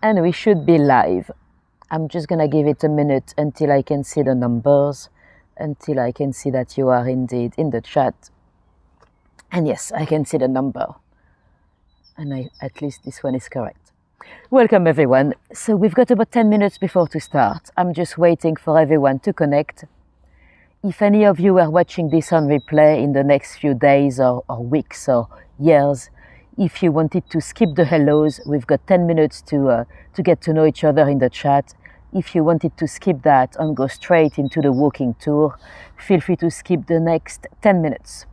And we should be live. I'm just gonna give it a minute until I can see the numbers, until I can see that you are indeed in the chat. And yes, I can see the number. And at least this one is correct. Welcome everyone. So we've got about 10 minutes before to start. I'm just waiting for everyone to connect. If any of you are watching this on replay in the next few days or weeks or years, if you wanted to skip the hellos, we've got 10 minutes to get to know each other in the chat. If you wanted to skip that and go straight into the walking tour, feel free to skip the next 10 minutes.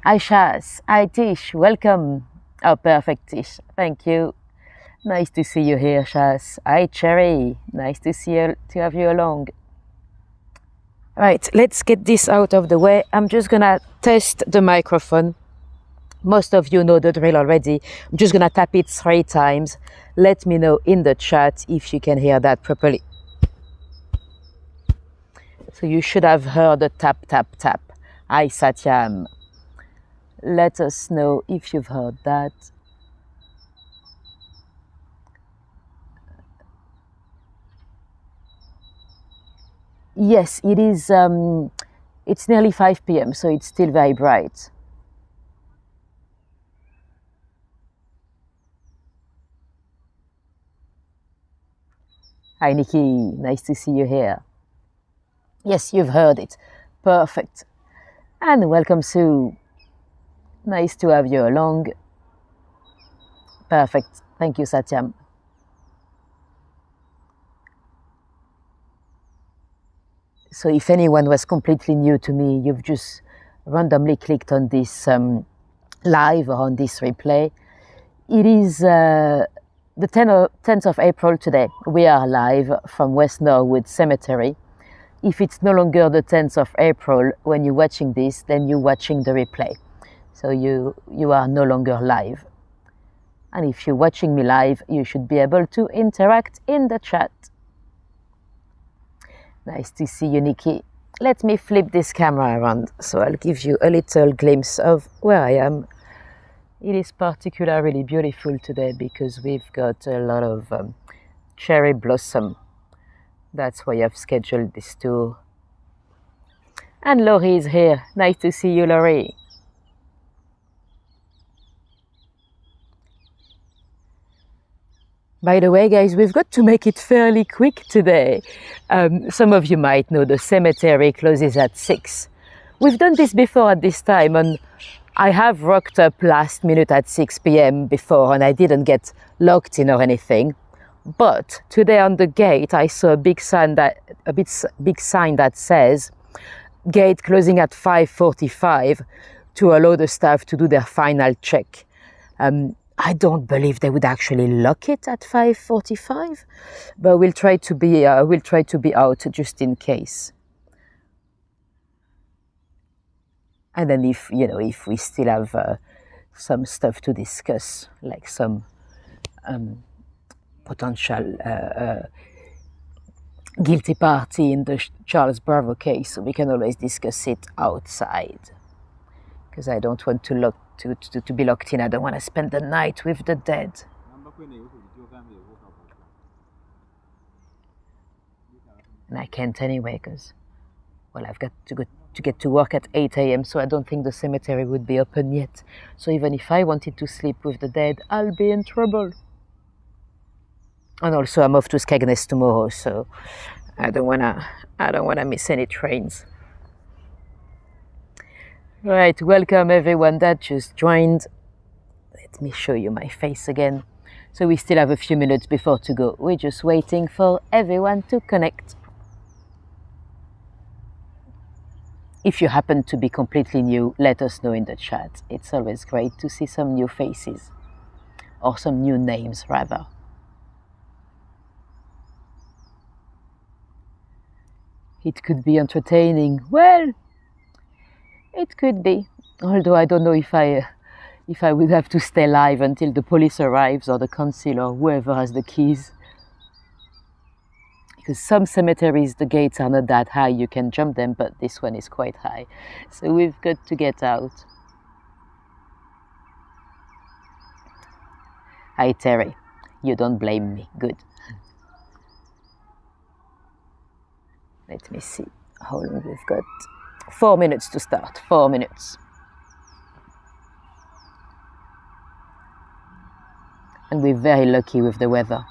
Hi Shaz, hi Tish, welcome. Oh, perfect Tish, thank you. Nice to see you here, Shaz. Hi Cherry, nice to see you, to have you along. Right, let's get this out of the way. I'm just gonna test the microphone. Most of you know the drill already. I'm just gonna tap it 3 times. Let me know in the chat if you can hear that properly. So you should have heard the tap, tap, tap. Hi Satyam. Let us know if you've heard that. Yes, it is. It's nearly 5 p.m., so it's still very bright. Hi Nikki, nice to see you here. Yes, you've heard it. Perfect. And welcome Sue. Nice to have you along. Perfect. Thank you, Satyam. So if anyone was completely new to me, you've just randomly clicked on this live or on this replay. It is the 10th of April today. We are live from West Norwood Cemetery. If it's no longer the 10th of April when you're watching this, then you're watching the replay. So you are no longer live. And if you're watching me live, you should be able to interact in the chat. Nice to see you, Nikki. Let me flip this camera around so I'll give you a little glimpse of where I am. It is particularly beautiful today because we've got a lot of cherry blossom. That's why I've scheduled this tour. And Laurie is here. Nice to see you, Laurie. By the way, guys, we've got to make it fairly quick today. Some of you might know the cemetery closes at 6. We've done this before at this time, and I have rocked up last minute at 6 p.m. before, and I didn't get locked in or anything. But today on the gate, I saw a big sign that says gate closing at 5:45 to allow the staff to do their final check. I don't believe they would actually lock it at 5:45, but we'll try to be out just in case. And then if we still have some stuff to discuss, like some potential guilty party in the Charles Bravo case, we can always discuss it outside. Because I don't want to be locked in. I don't want to spend the night with the dead. And I can't anyway, because, well, I've got to get to work at 8 a.m., so I don't think the cemetery would be open yet. So even if I wanted to sleep with the dead, I'll be in trouble. And also I'm off to Skegness tomorrow, so I don't wanna miss any trains. Right, welcome everyone that just joined. Let me show you my face again. So we still have a few minutes before to go. We're just waiting for everyone to connect. If you happen to be completely new, let us know in the chat. It's always great to see some new faces, or some new names rather. It could be entertaining. Well, it could be, although I don't know if I would have to stay live until the police arrives or the council or whoever has the keys. Because some cemeteries, the gates are not that high, you can jump them, but this one is quite high. So we've got to get out. Hi Terry. You don't blame me. Good. Let me see how long we've got. 4 minutes to start. 4 minutes. And we're very lucky with the weather.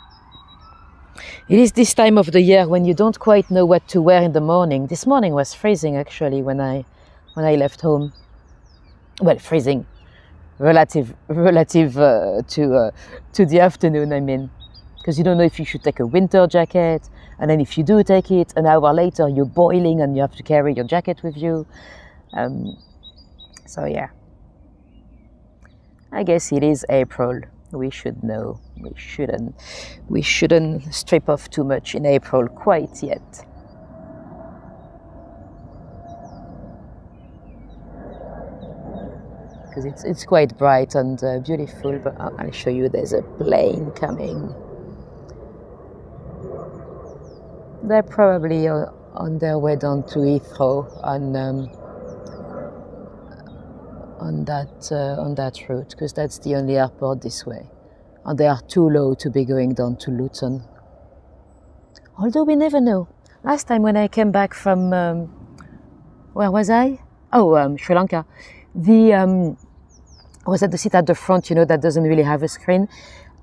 It is this time of the year when you don't quite know what to wear in the morning. This morning was freezing actually when I left home. Well, freezing, relative to the afternoon. I mean, because you don't know if you should take a winter jacket, and then if you do take it, an hour later you're boiling and you have to carry your jacket with you. So yeah, I guess it is April. We should know. We shouldn't strip off too much in April quite yet. Because it's quite bright and beautiful, but I'll show you there's a plane coming. They're probably on their way down to Heathrow on that route, because that's the only airport this way, and they are too low to be going down to Luton. Although we never know. Last time when I came back from where was I? Sri Lanka. I was at the seat at the front, that doesn't really have a screen,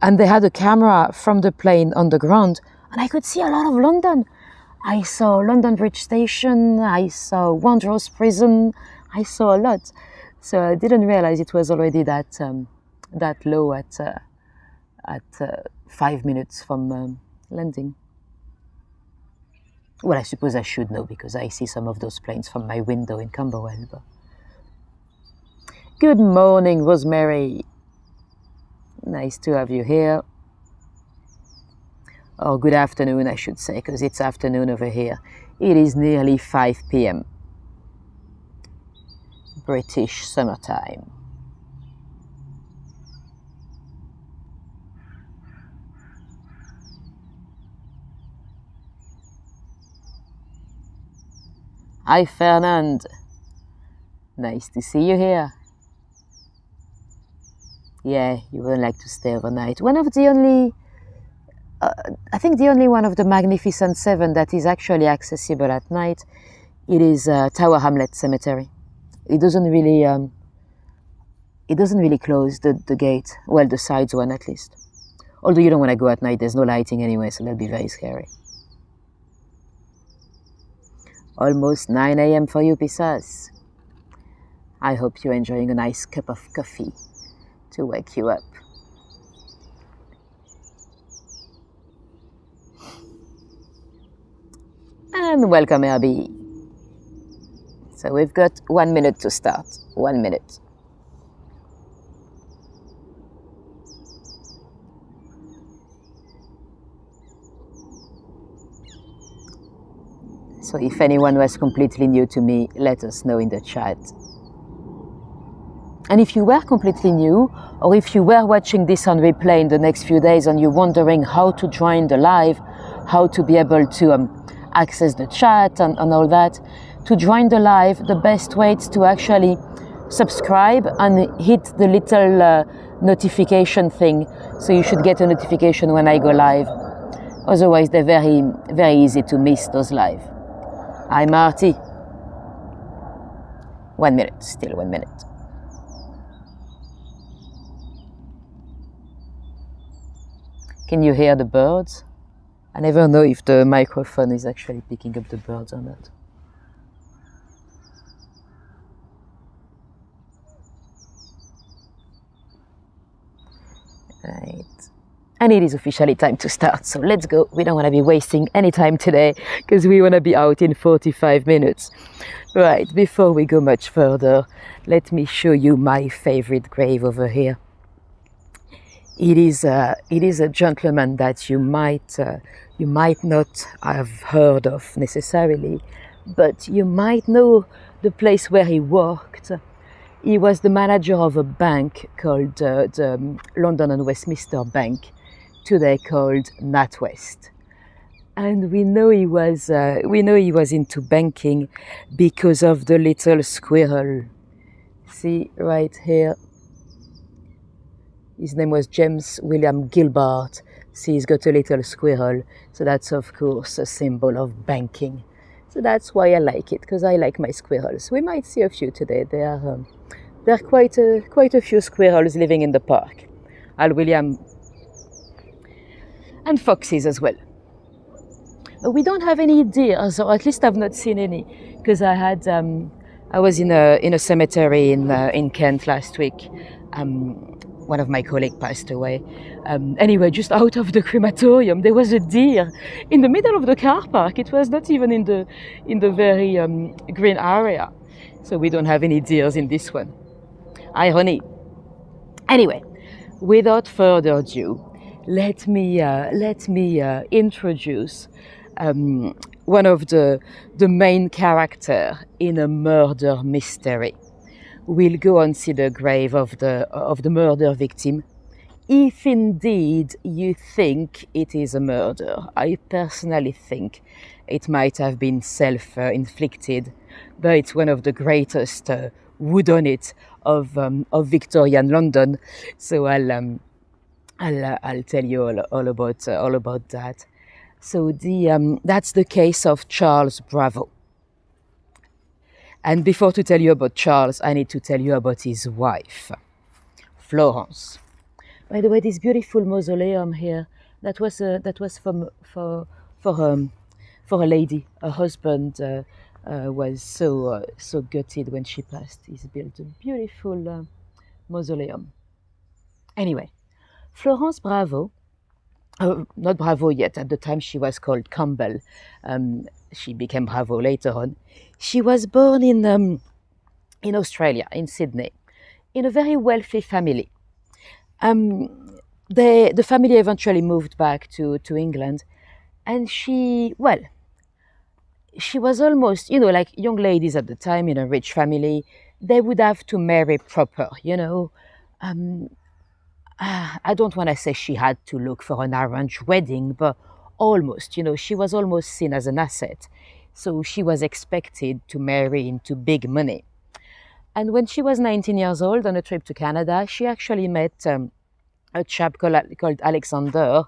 and they had a camera from the plane on the ground, and I could see a lot of London. I saw London Bridge Station, I saw Wandsworth Prison, I saw a lot. So I didn't realize it was already that low at 5 minutes from landing. Well, I suppose I should know because I see some of those planes from my window in Camberwell. But... Good morning, Rosemary. Nice to have you here. Or good afternoon, I should say, because it's afternoon over here. It is nearly 5 p.m. British summertime. Hi, Fernand. Nice to see you here. Yeah, you would like to stay overnight. One of the only, I think the only one of the Magnificent Seven that is actually accessible at night, it is Tower Hamlet Cemetery. It doesn't really close the gate. Well, the sides one at least. Although you don't want to go at night, there's no lighting anyway, so that'll be very scary. Almost 9 a.m. for you, Pisas. I hope you're enjoying a nice cup of coffee to wake you up. And welcome, Herbie. So we've got 1 minute to start. 1 minute. So if anyone was completely new to me, let us know in the chat. And if you were completely new, or if you were watching this on replay in the next few days and you're wondering how to join the live, how to be able to access the chat and all that, to join the live, the best way is to actually subscribe and hit the little notification thing. So you should get a notification when I go live. Otherwise, they're very, very easy to miss those live. Hi, Marty. 1 minute, still 1 minute. Can you hear the birds? I never know if the microphone is actually picking up the birds or not. Right. And it is officially time to start, so let's go. We don't want to be wasting any time today because we want to be out in 45 minutes. Right, before we go much further, let me show you my favorite grave over here. It is a gentleman that you might not have heard of necessarily, but you might know the place where he worked. He was the manager of a bank called the London and Westminster Bank, today called NatWest. And we know he was into banking because of the little squirrel. See right here. His name was James William Gilbert, See, he's got a little squirrel, so that's of course a symbol of banking. So that's why I like it, because I like my squirrels. We might see a few today. There are quite a few squirrels living in the park. Al William and foxes as well. We don't have any deer, or at least I've not seen any, because I was in a cemetery in Kent last week. One of my colleagues passed away. Anyway, just out of the crematorium, there was a deer in the middle of the car park. It was not even in the very green area, so we don't have any deers in this one. Irony. Anyway, without further ado, let me introduce one of the main character in a murder mystery. We'll go and see the grave of the murder victim, if indeed you think it is a murder. I personally think it might have been self-inflicted, but it's one of the greatest whodunit of Victorian London. So I'll tell you all about that. So that's the case of Charles Bravo. And before to tell you about Charles, I need to tell you about his wife, Florence. By the way, this beautiful mausoleum here, that was for a lady. Her husband was so gutted when she passed. He's built a beautiful mausoleum. Anyway, Florence Bravo, not Bravo yet, at the time she was called Campbell. She became Bravo later on. She was born in Australia, in Sydney, in a very wealthy family. The family eventually moved back to England, and she was almost, like young ladies at the time in a rich family, they would have to marry proper, I don't want to say she had to look for an arranged wedding, but almost, she was almost seen as an asset. So she was expected to marry into big money. And when she was 19 years old on a trip to Canada, she actually met a chap called Alexander.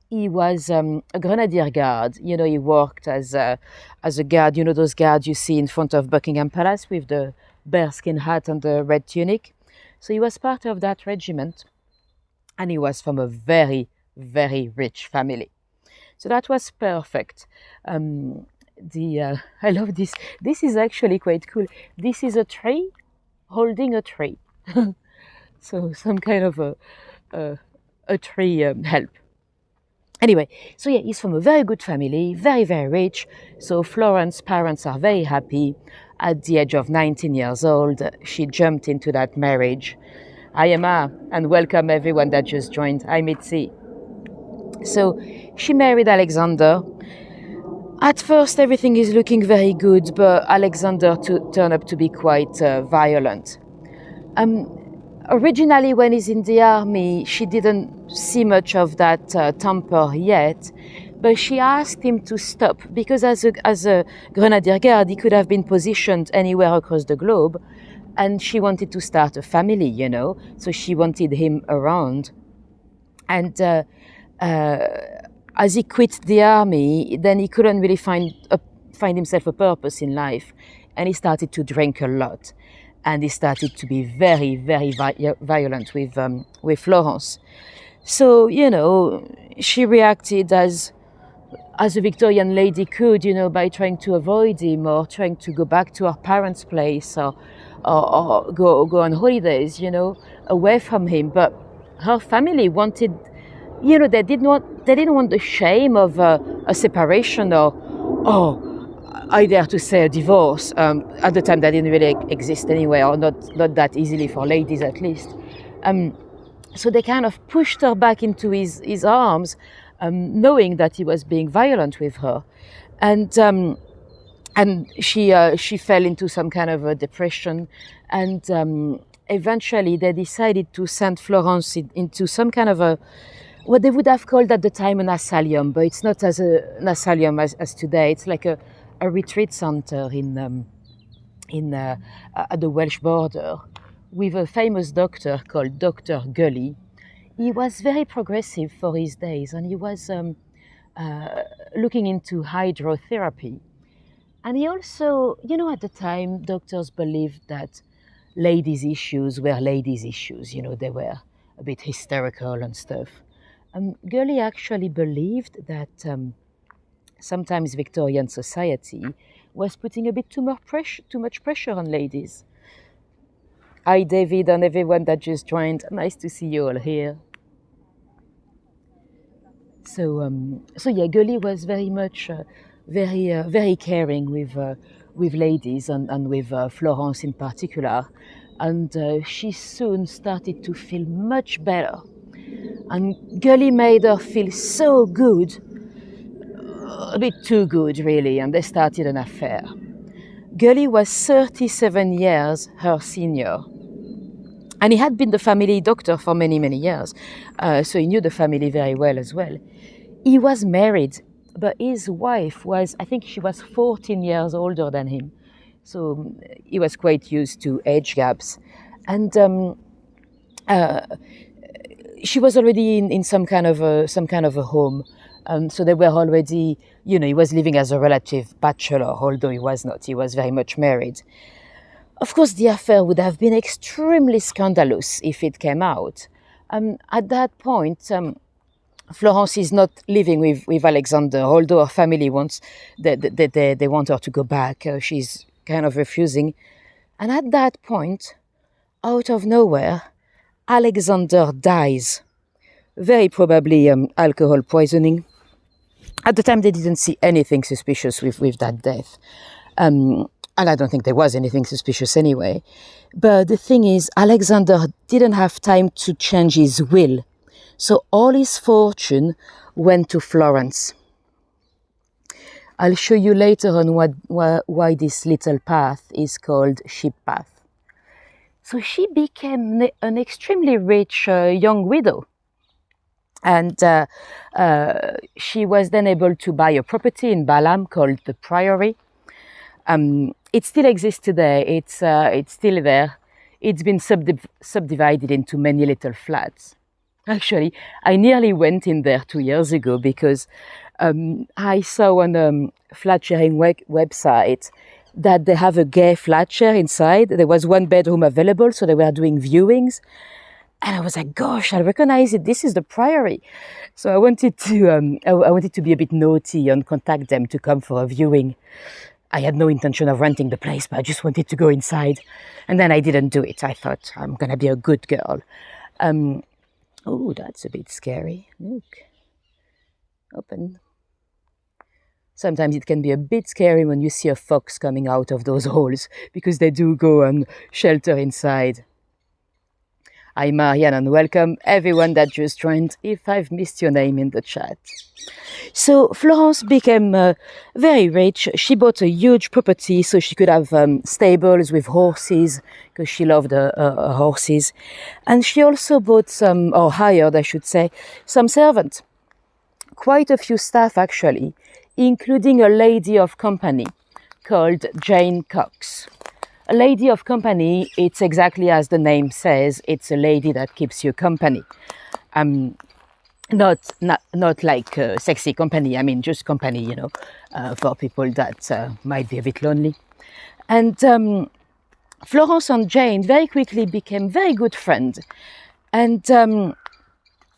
He was a grenadier guard. He worked as a guard, those guards you see in front of Buckingham Palace with the bearskin hat and the red tunic. So he was part of that regiment, and he was from a very, very rich family. So that was perfect. I love this. This is actually quite cool. This is a tree holding a tree. So some kind of a tree help. Anyway, so yeah, he's from a very good family, very, very rich. So Florence's parents are very happy. At the age of 19 years old, she jumped into that marriage. Hi Emma, and welcome everyone that just joined. Hi Mitzi. So she married Alexander. At first everything is looking very good, but Alexander turned up to be quite violent. Originally when he's in the army, she didn't see much of that temper yet, but she asked him to stop, because as a grenadier guard, he could have been positioned anywhere across the globe, and she wanted to start a family, so she wanted him around. And as he quit the army, then he couldn't really find himself a purpose in life, and he started to drink a lot, and he started to be very, very violent with Florence. So she reacted as a Victorian lady could, by trying to avoid him, or trying to go back to her parents' place, or go on holidays, away from him. But her family wanted, they didn't want the shame of a separation, or I dare to say a divorce. At the time that didn't really exist anyway, or not that easily for ladies at least. So they kind of pushed her back into his arms, knowing that he was being violent with her, and she fell into some kind of a depression, and eventually they decided to send Florence into some kind of what they would have called at the time an asylum, but it's not an asylum as today. It's like a retreat center at the Welsh border, with a famous doctor called Dr. Gully. he was very progressive for his days, and he was looking into hydrotherapy. And he also, at the time, doctors believed that ladies' issues were ladies' issues. They were a bit hysterical and stuff. Gurley actually believed that sometimes Victorian society was putting a bit too much pressure on ladies. Hi, David, and everyone that just joined. Nice to see you all here. So yeah, Gurley was very much very caring with ladies and with Florence in particular, and she soon started to feel much better. And Gurley made her feel so good, a bit too good really, and they started an affair. Gurley was 37 years her senior, and he had been the family doctor for many, many years, so he knew the family very well as well. He was married, but his wife was, I think she was 14 years older than him, so he was quite used to age gaps. And she was already in some kind of a home. So they were already, he was living as a relative bachelor, although he was not. He was very much married. Of course, the affair would have been extremely scandalous if it came out. At that point, Florence is not living with Alexander, although her family wants, they want her to go back. She's kind of refusing. And at that point, out of nowhere, Alexander dies. Very probably alcohol poisoning. At the time, they didn't see anything suspicious with that death. And I don't think there was anything suspicious anyway. But the thing is, Alexander didn't have time to change his will. So all his fortune went to Florence. I'll show you later on why this little path is called Ship Path. So she became an extremely rich young widow. And she was then able to buy a property in Balham called the Priory. It still exists today. It's still there. It's been subdivided into many little flats. Actually, I nearly went in there 2 years ago because I saw on a flat sharing website that they have a gay flat share inside. There was one bedroom available, so they were doing viewings. And I was like, gosh, I recognize it. This is the Priory. So I wanted to be a bit naughty and contact them to come for a viewing. I had no intention of renting the place, but I just wanted to go inside. And then I didn't do it. I thought, I'm going to be a good girl. Oh, that's a bit scary. Look. Open. Sometimes it can be a bit scary when you see a fox coming out of those holes, because they do go and shelter inside. Hi, Marianne, and welcome everyone that just joined, if I've missed your name in the chat. So Florence became very rich. She bought a huge property so she could have stables with horses, because she loved her horses. And she also bought some, or hired, I should say, some servants. Quite a few staff, actually, including a lady of company called Jane Cox. A lady of company, it's exactly as the name says, it's a lady that keeps you company. Not like sexy company, I mean just company, for people that might be a bit lonely. And Florence and Jane very quickly became very good friends. And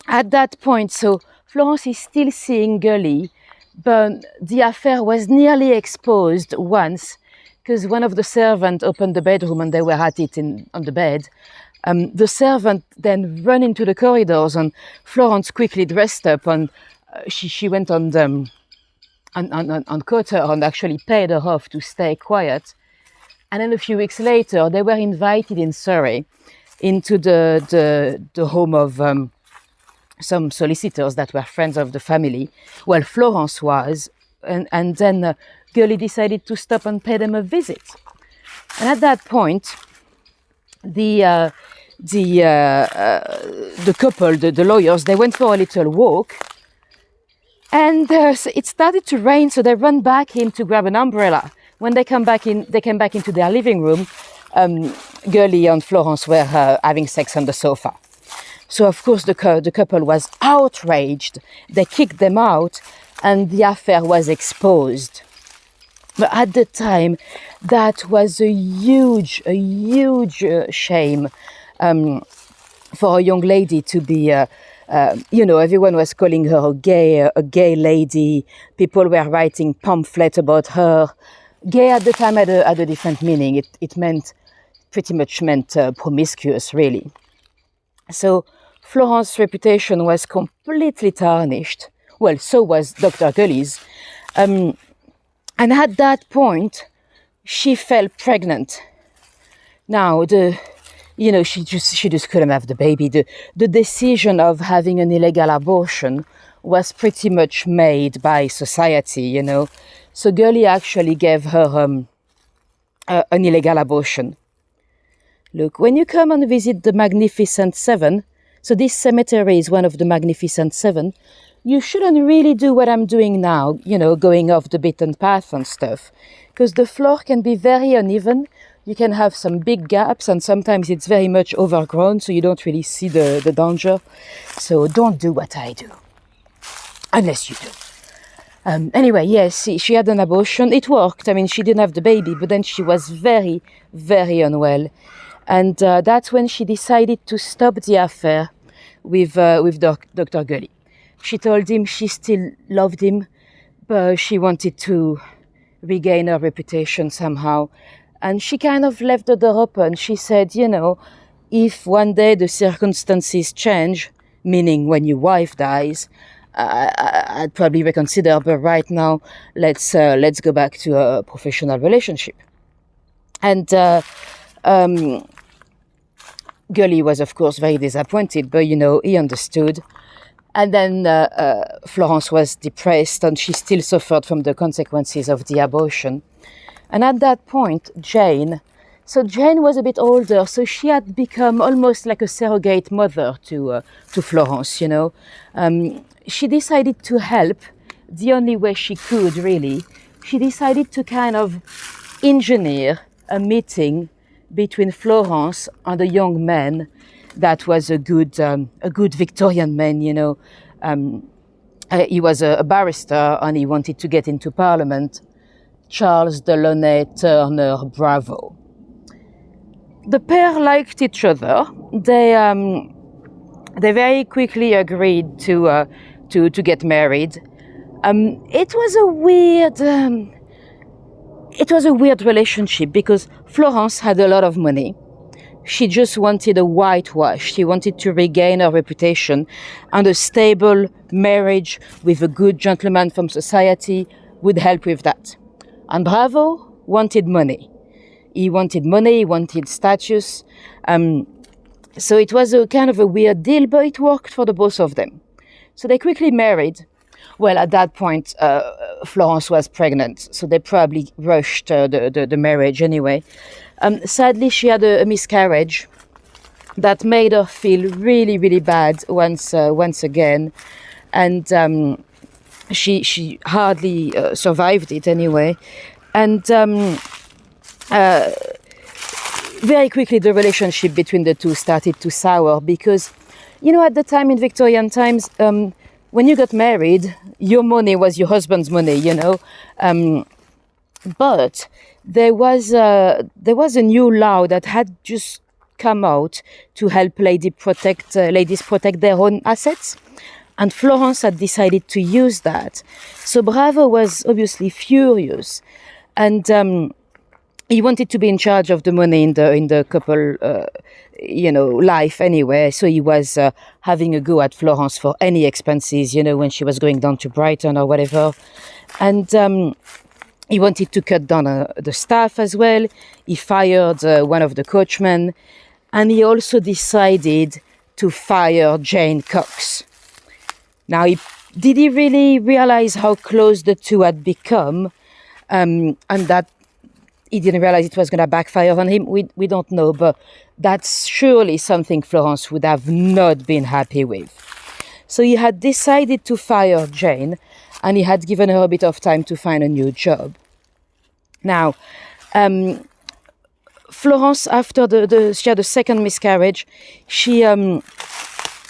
at that point, so Florence is still seeing Gurley, but the affair was nearly exposed once, because one of the servants opened the bedroom and they were at it on the bed. The servant then ran into the corridors, and Florence quickly dressed up, and she went on caught her and actually paid her off to stay quiet. And then a few weeks later, they were invited in Surrey into the home of some solicitors that were friends of the family. Well, Florence was, and then Gurley decided to stop and pay them a visit. And at that point, the couple, the lawyers, they went for a little walk, and it started to rain, so they ran back in to grab an umbrella. When they came back into their living room, Gurley and Florence were having sex on the sofa. So, of course, the couple was outraged. They kicked them out, and the affair was exposed. But at the time, that was a huge shame for a young lady to be, everyone was calling her a gay lady. People were writing pamphlets about her. Gay at the time had a different meaning. It pretty much meant promiscuous, really. So Florence's reputation was completely tarnished. Well, so was Dr. Gully's. And at that point, she fell pregnant. Now, she just couldn't have the baby. The decision of having an illegal abortion was pretty much made by society, So Gully actually gave her an illegal abortion. Look, when you come and visit the Magnificent Seven, so this cemetery is one of the Magnificent Seven, you shouldn't really do what I'm doing now, going off the beaten path and stuff, because the floor can be very uneven. You can have some big gaps, and sometimes it's very much overgrown, so you don't really see the danger. So don't do what I do, unless you do. Anyway, yes, she had an abortion. It worked. I mean, she didn't have the baby, but then she was very, very unwell. And that's when she decided to stop the affair with Dr. Gully. She told him she still loved him, but she wanted to regain her reputation somehow. And she kind of left the door open. She said, if one day the circumstances change, meaning when your wife dies, I'd probably reconsider, but right now, let's go back to a professional relationship. And Gully was, of course, very disappointed, but, he understood. And then Florence was depressed, and she still suffered from the consequences of the abortion. And at that point, Jane was a bit older, so she had become almost like a surrogate mother to Florence, She decided to help the only way she could, really. She decided to kind of engineer a meeting between Florence and a young man that was a good Victorian man, He was a barrister, and he wanted to get into Parliament. Charles Delaunay Turner Bravo. The pair liked each other. They very quickly agreed to get married. It was a weird relationship because Florence had a lot of money. She just wanted a whitewash. She wanted to regain her reputation, and a stable marriage with a good gentleman from society would help with that. And Bravo wanted money. He wanted status. So it was a kind of a weird deal, but it worked for the both of them. So they quickly married. Well, at that point, Florence was pregnant, so they probably rushed the marriage anyway. Sadly, she had a miscarriage that made her feel really, really bad once again. And she hardly survived it anyway. And very quickly the relationship between the two started to sour because, at the time in Victorian times, when you got married, your money was your husband's money, but there was a new law that had just come out to help ladies protect their own assets. And Florence had decided to use that. So Bravo was obviously furious. And he wanted to be in charge of the money in the couple, life anyway. So he was having a go at Florence for any expenses, when she was going down to Brighton or whatever. And he wanted to cut down the staff as well. He fired one of the coachmen. And he also decided to fire Jane Cox. Now, did he really realize how close the two had become, and that he didn't realize it was going to backfire on him? We don't know, but that's surely something Florence would have not been happy with. So he had decided to fire Jane, and he had given her a bit of time to find a new job. Now, Florence, after she had a second miscarriage, she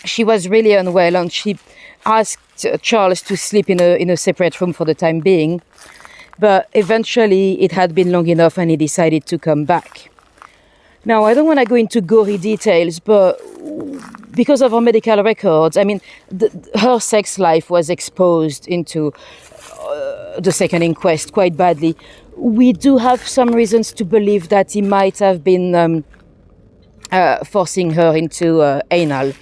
she was really unwell, and she asked Charles to sleep in a separate room for the time being. But eventually it had been long enough and he decided to come back. Now, I don't want to go into gory details, but because of her medical records, I mean, her sex life was exposed into the second inquest quite badly. We do have some reasons to believe that he might have been forcing her into anal.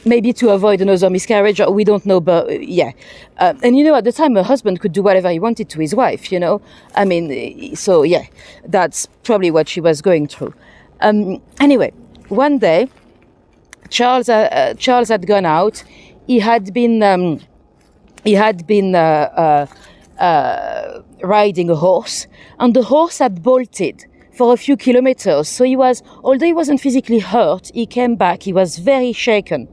Maybe to avoid another miscarriage, or we don't know, but yeah. And you know, at the time, her husband could do whatever he wanted to his wife, you know? I mean, so yeah, that's probably what she was going through. Anyway, one day, Charles had gone out. He had been riding a horse, and the horse had bolted for a few kilometers. So he was, although he wasn't physically hurt, he came back. He was very shaken.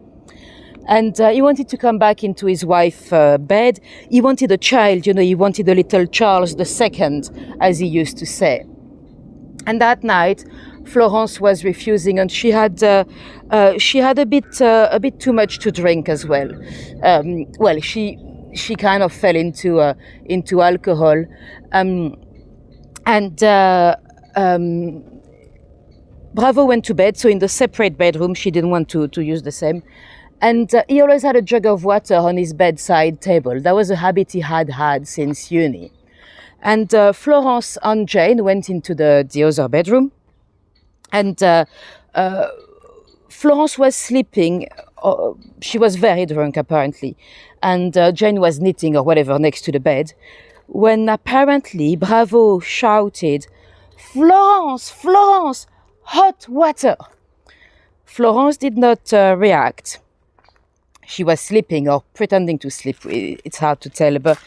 And he wanted to come back into his wife's bed. He wanted a child, you know, he wanted a little Charles II, as he used to say. And that night, Florence was refusing, and she had a bit too much to drink as well. Well, she kind of fell into alcohol, Bravo went to bed, so in the separate bedroom. She didn't want to use the same. And he always had a jug of water on his bedside table. That was a habit he had since uni. And Florence and Jane went into the other bedroom. And Florence was sleeping. She was very drunk, apparently. And Jane was knitting or whatever next to the bed, when apparently Bravo shouted, "Florence, Florence, hot water!" Florence did not react. She was sleeping or pretending to sleep. It's hard to tell. But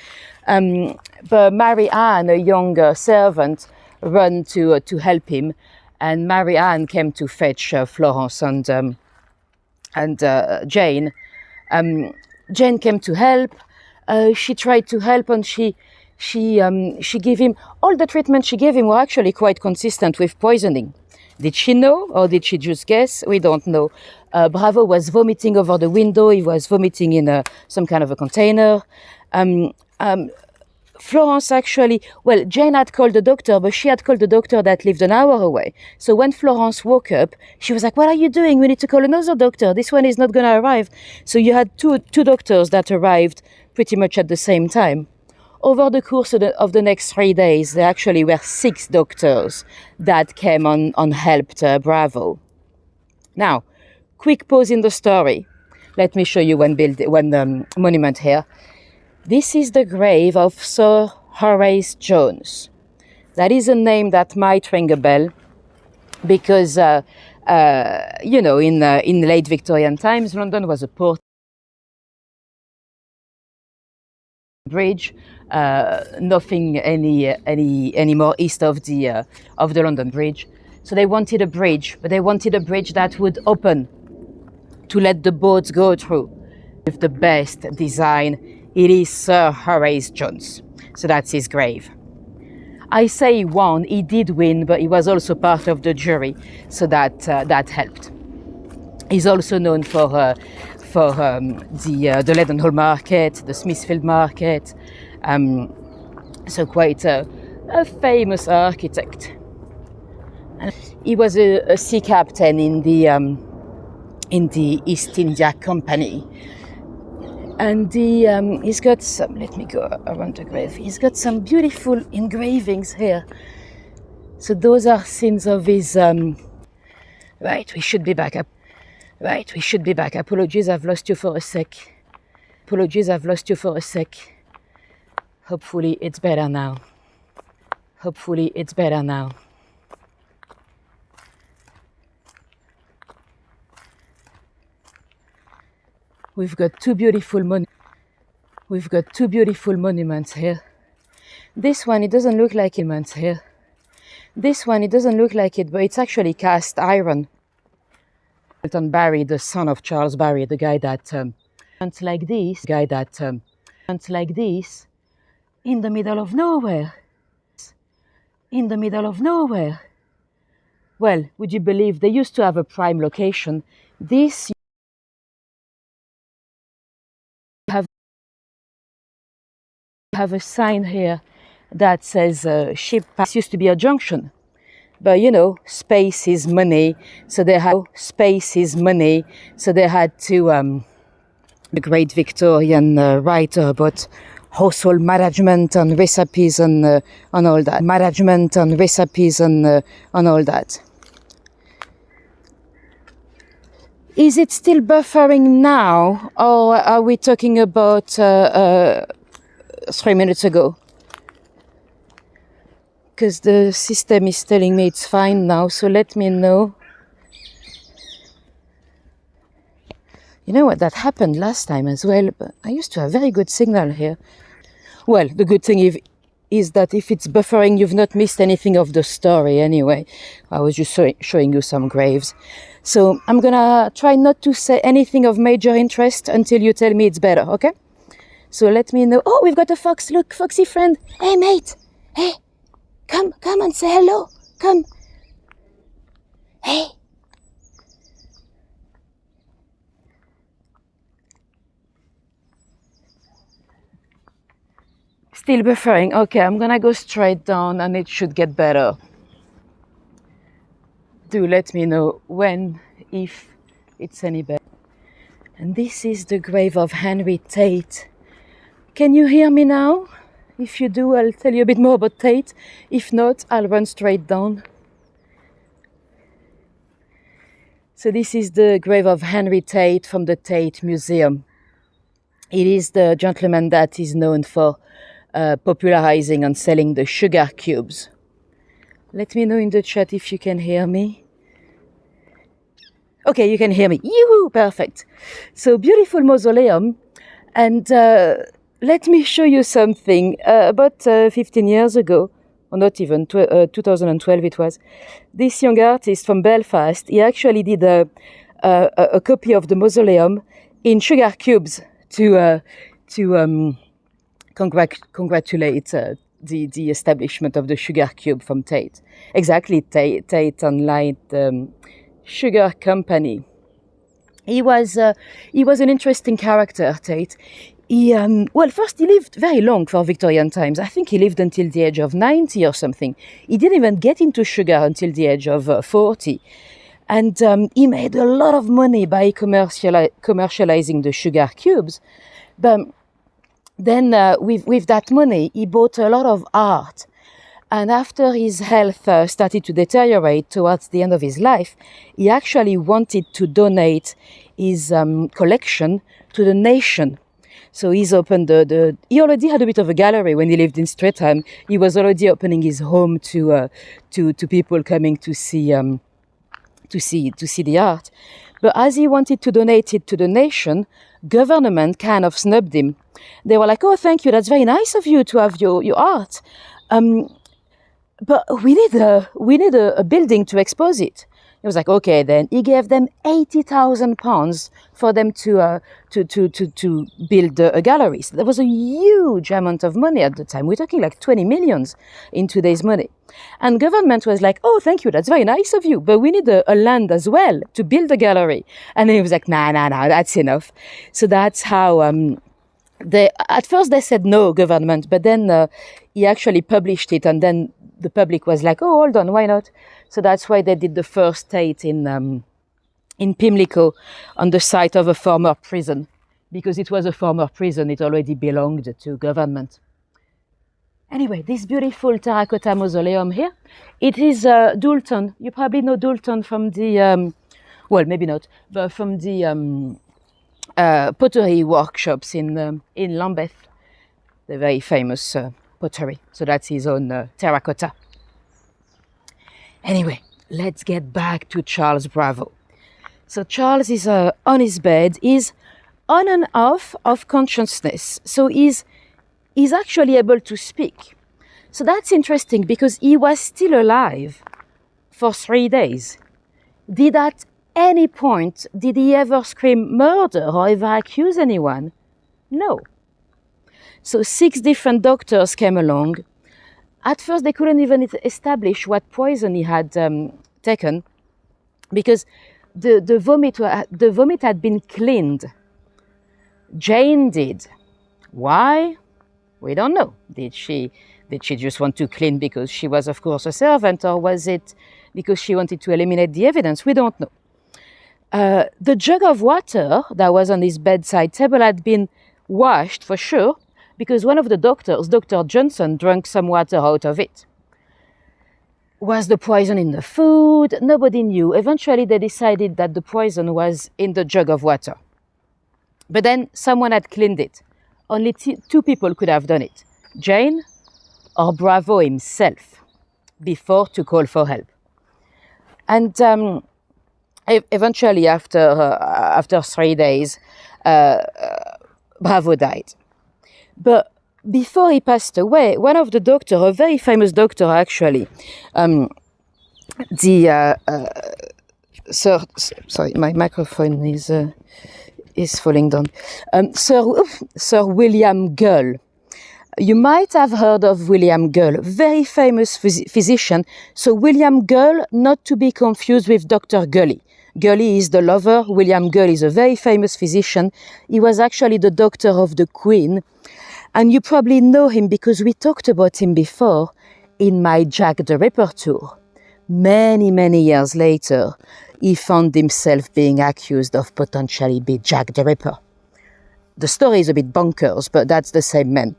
Mary Ann, a young servant, ran to help him. And Mary Ann came to fetch Florence and Jane. Jane came to help. She tried to help, and she gave him, all the treatment she gave him were actually quite consistent with poisoning. Did she know, or did she just guess? We don't know. Bravo was vomiting over the window. He was vomiting in some kind of a container. Florence actually, well, Jane had called the doctor, but she had called the doctor that lived an hour away. So when Florence woke up, she was like, "What are you doing? We need to call another doctor. This one is not going to arrive." So you had two doctors that arrived pretty much at the same time. Over the course of the next 3 days, there actually were 6 doctors that came and helped Bravo. Now, quick pause in the story. Let me show you one monument here. This is the grave of Sir Horace Jones. That is a name that might ring a bell because, you know, in late Victorian times, London was a port bridge. Nothing any more east of the London Bridge. So they wanted a bridge, but they wanted a bridge that would open to let the boats go through. With the best design, it is Sir Horace Jones. So that's his grave. I say he won. He did win, but he was also part of the jury, so that helped. He's also known for the Leadenhall Market, the Smithfield Market. So quite a famous architect. And he was a sea captain in the East India Company. And he's got some, let me go around the grave. He's got some beautiful engravings here. So those are scenes of his, right, we should be back up. Right, we should be back. Apologies, I've lost you for a sec. Hopefully it's better now. We've got two beautiful monuments here. This one, it doesn't look like it here. This one, it doesn't look like it, but it's actually cast iron. Milton Barry, the son of Charles Barry, the guy that went like this, in the middle of nowhere. Well, would you believe they used to have a prime location? This have a sign here that says ship pass. Used to be a junction, but you know, space is money, so they had to the great Victorian writer about household management and recipes and all that. Is it still buffering now, or are we talking about 3 minutes ago? Because the system is telling me it's fine now, so let me know. You know what, that happened last time as well, but I used to have very good signal here. Well, the good thing is that if it's buffering, you've not missed anything of the story anyway. I was just showing you some graves. So I'm gonna try not to say anything of major interest until you tell me it's better, okay? So let me know. Oh, we've got a fox. Look, foxy friend. Hey, mate. Hey, come and say hello. Come. Hey. Still buffering. Okay, I'm gonna go straight down and it should get better. Do let me know when, if it's any better. And this is the grave of Henry Tate. Can you hear me now? If you do, I'll tell you a bit more about Tate. If not, I'll run straight down. So this is the grave of Henry Tate from the Tate Museum. It is the gentleman that is known for popularizing and selling the sugar cubes. Let me know in the chat if you can hear me. Okay, you can hear me. Yoo-hoo, perfect. So beautiful mausoleum. And let me show you something. About 15 years ago, or not even, 2012 it was, this young artist from Belfast, he actually did a copy of the mausoleum in sugar cubes to congratulate the establishment of the sugar cube from Tate. Exactly, Tate and Light Sugar Company. He was an interesting character, Tate. First he lived very long for Victorian times. I think he lived until the age of 90 or something. He didn't even get into sugar until the age of 40. And he made a lot of money by commercializing the sugar cubes. But then with that money, he bought a lot of art. And after his health started to deteriorate towards the end of his life, he actually wanted to donate his collection to the nation. So he's opened he already had a bit of a gallery when he lived in Streatham. He was already opening his home to people coming to see the art. But as he wanted to donate it to the nation, government kind of snubbed him. They were like, "Oh, thank you, that's very nice of you to have your art. But we need a building to expose it." He was like, "Okay, then." He gave them £80,000 for them to build a gallery. So that was a huge amount of money at the time. We're talking like 20 millions in today's money. And government was like, "Oh, thank you, that's very nice of you, but we need a land as well to build a gallery." And he was like, nah, that's enough. So that's how at first they said no, government, but then he actually published it, and then the public was like, "Oh, hold on, why not?" So that's why they did the first Tate in Pimlico on the site of a former prison. Because it was a former prison, it already belonged to government. Anyway, this beautiful terracotta mausoleum here, it is Doulton. You probably know Doulton from the, well, maybe not, but from the pottery workshops in Lambeth, the very famous pottery. So that's his own terracotta. Anyway, let's get back to Charles Bravo. So Charles is on his bed, he's on and off of consciousness. So he's actually able to speak. So that's interesting because he was still alive for 3 days. Did at any point, did he ever scream murder or ever accuse anyone? No. So 6 different doctors came along. At first, they couldn't even establish what poison he had taken because the vomit had been cleaned. Jane did. Why? We don't know. Did she just want to clean because she was, of course, a servant, or was it because she wanted to eliminate the evidence? We don't know. The jug of water that was on his bedside table had been washed for sure, because one of the doctors, Dr. Johnson, drank some water out of it. Was the poison in the food? Nobody knew. Eventually, they decided that the poison was in the jug of water. But then someone had cleaned it. Only two people could have done it, Jane or Bravo himself, before to call for help. And eventually, after 3 days, Bravo died. But before he passed away, one of the doctors, a very famous doctor actually, sorry, my microphone is falling down. Sir William Gull. You might have heard of William Gull, very famous physician. So William Gull, not to be confused with Dr. Gully. Gully is the lover. William Gull is a very famous physician. He was actually the doctor of the Queen. And you probably know him because we talked about him before in my Jack the Ripper tour. Many, many years later, he found himself being accused of potentially being Jack the Ripper. The story is a bit bonkers, but that's the same man.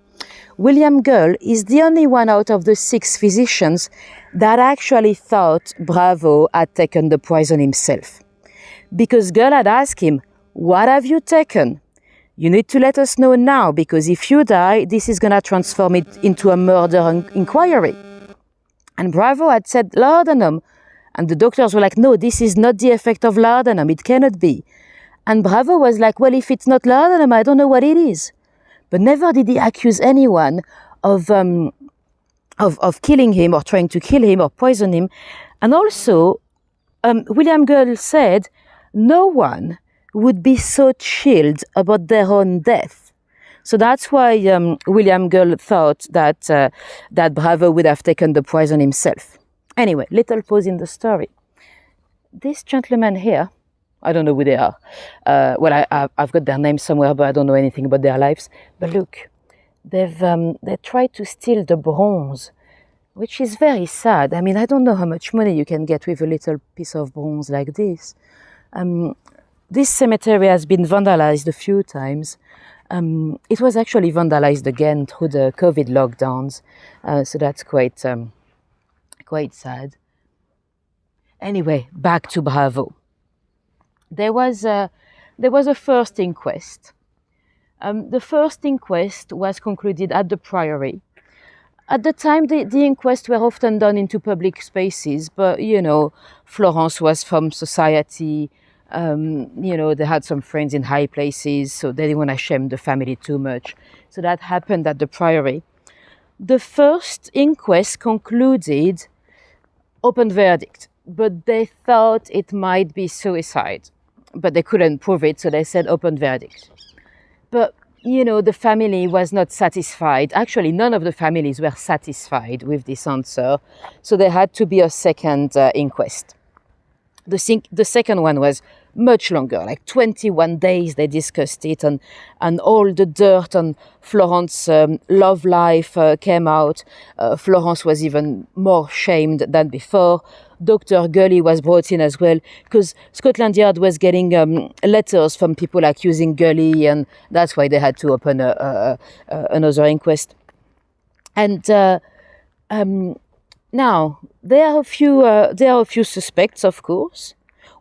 William Gull is the only one out of the 6 physicians that actually thought Bravo had taken the poison himself. Because Gull had asked him, "What have you taken? You need to let us know now, because if you die, this is going to transform it into a murder inquiry." And Bravo had said laudanum. And the doctors were like, "No, this is not the effect of laudanum. It cannot be." And Bravo was like, "Well, if it's not laudanum, I don't know what it is." But never did he accuse anyone of killing him or trying to kill him or poison him. And also, William Gull said no one would be so chilled about their own death. So that's why William Gull thought that Bravo would have taken the poison himself. Anyway, little pause in the story. This gentleman here, I don't know who they are. I've got their names somewhere, but I don't know anything about their lives. But look, they tried to steal the bronze, which is very sad. I mean, I don't know how much money you can get with a little piece of bronze like this. This cemetery has been vandalized a few times. It was actually vandalized again through the COVID lockdowns, so that's quite sad. Anyway, back to Bravo. There was a first inquest. The first inquest was concluded at the Priory. At the time, the inquests were often done into public spaces, but, Florence was from society. They had some friends in high places, so they didn't want to shame the family too much. So that happened at the Priory. The first inquest concluded open verdict, but they thought it might be suicide. But they couldn't prove it, so they said open verdict. But, the family was not satisfied. Actually, none of the families were satisfied with this answer, so there had to be a second inquest. The second one was much longer, like 21 days they discussed it, and all the dirt on Florence's love life came out. Florence was even more shamed than before. Dr. Gully was brought in as well, because Scotland Yard was getting letters from people accusing Gully, and that's why they had to open another inquest. And now there are a few suspects, of course.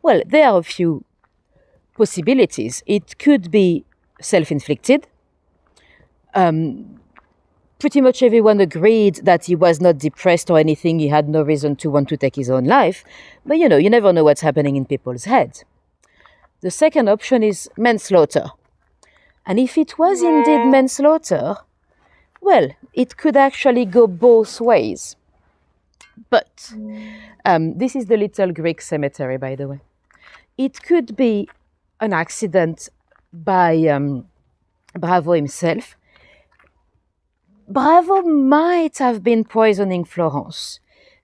Well, there are a few possibilities. It could be self-inflicted. Pretty much everyone agreed that he was not depressed or anything. He had no reason to want to take his own life. But, you never know what's happening in people's heads. The second option is manslaughter. And if it was indeed manslaughter, well, it could actually go both ways. But this is the Little Greek Cemetery, by the way. It could be an accident by Bravo himself. Bravo might have been poisoning Florence.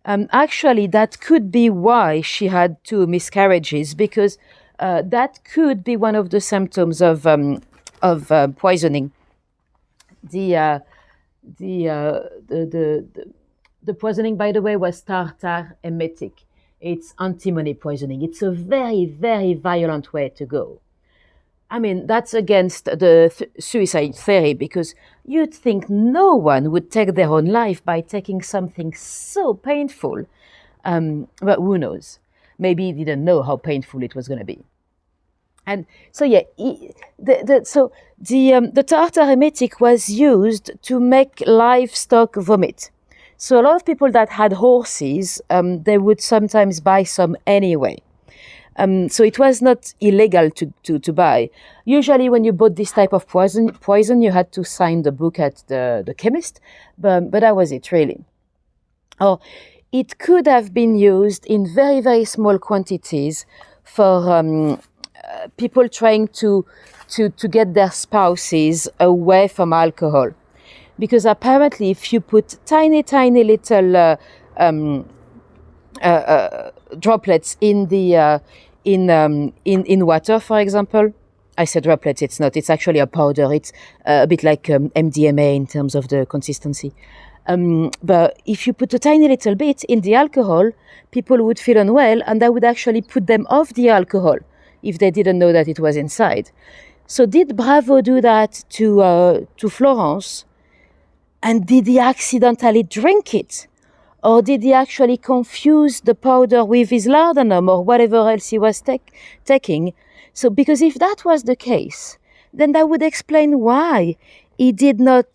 Actually, that could be why she had 2 miscarriages, because that could be one of the symptoms of poisoning. the poisoning, by the way, was tartar emetic. It's antimony poisoning. It's a very, very violent way to go. I mean, that's against the suicide theory, because you'd think no one would take their own life by taking something so painful. But who knows? Maybe he didn't know how painful it was going to be. And so, yeah, the tartar emetic was used to make livestock vomit. So a lot of people that had horses, they would sometimes buy some anyway. So it was not illegal to buy. Usually when you bought this type of poison, you had to sign the book at the chemist, but that was it, really. Or it could have been used in very, very small quantities for people trying to get their spouses away from alcohol. Because apparently if you put tiny, tiny little droplets in the in water, for example. I said droplets, it's not. It's actually a powder. It's a bit like MDMA in terms of the consistency. But if you put a tiny little bit in the alcohol, people would feel unwell, and that would actually put them off the alcohol if they didn't know that it was inside. So did Bravo do that to Florence? And did he accidentally drink it? Or did he actually confuse the powder with his laudanum or whatever else he was taking? So, because if that was the case, then that would explain why he did not,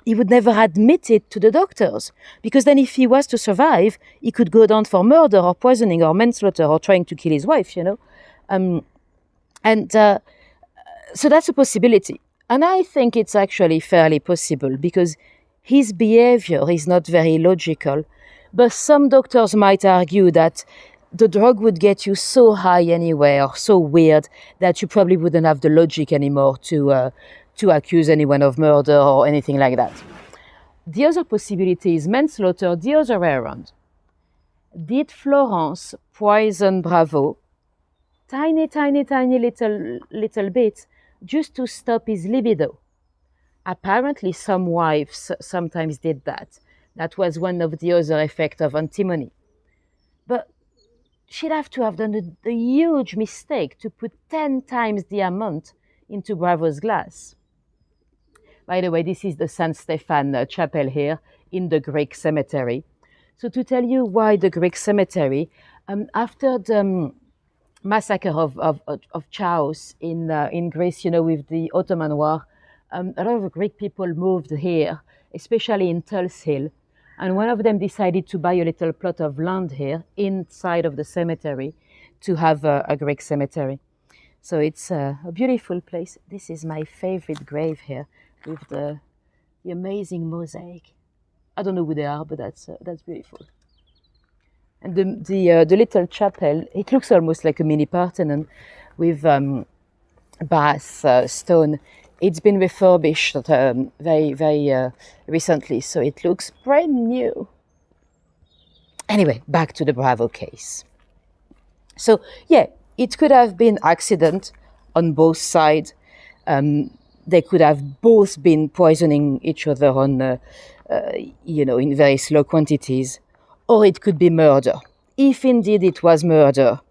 he would never admit it to the doctors. Because then if he was to survive, he could go down for murder or poisoning or manslaughter or trying to kill his wife, you know. So that's a possibility. And I think it's actually fairly possible because his behavior is not very logical. But some doctors might argue that the drug would get you so high anyway or so weird that you probably wouldn't have the logic anymore to accuse anyone of murder or anything like that. The other possibility is manslaughter the other way around. Did Florence poison Bravo? Tiny, tiny, tiny little bit just to stop his libido. Apparently some wives sometimes did that. That was one of the other effects of antimony. But she'd have to have done a huge mistake to put 10 times the amount into Bravo's glass. By the way, this is the San Stefan chapel here in the Greek cemetery. So to tell you why the Greek cemetery, after the massacre of Chaos in Greece, you know, with the Ottoman War, a lot of Greek people moved here, especially in Tulse Hill. And one of them decided to buy a little plot of land here inside of the cemetery to have a Greek cemetery. So it's a beautiful place. This is my favorite grave here with the amazing mosaic. I don't know who they are, but that's beautiful. And the little chapel, it looks almost like a mini Parthenon with brass stone. It's been refurbished very, very recently, so it looks brand new. Anyway, back to the Bravo case. So, yeah, it could have been accident on both sides. They could have both been poisoning each other on, in very slow quantities. Or it could be murder. If indeed it was murder,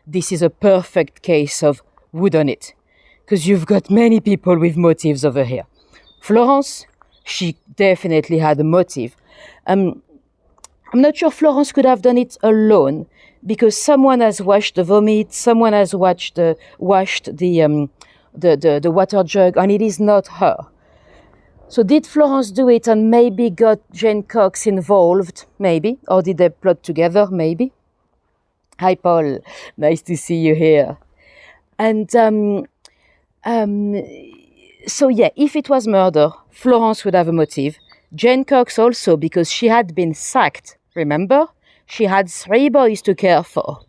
this is a perfect case of who done it. Because you've got many people with motives over here. Florence, she definitely had a motive. I'm not sure Florence could have done it alone, because someone has washed the vomit, someone has washed the water jug, and it is not her. So did Florence do it and maybe got Jane Cox involved? Maybe. Or did they plot together? Maybe. Hi, Paul. Nice to see you here. And so yeah, if it was murder, Florence would have a motive. Jane Cox also, because she had been sacked, remember? She had 3 boys to care for.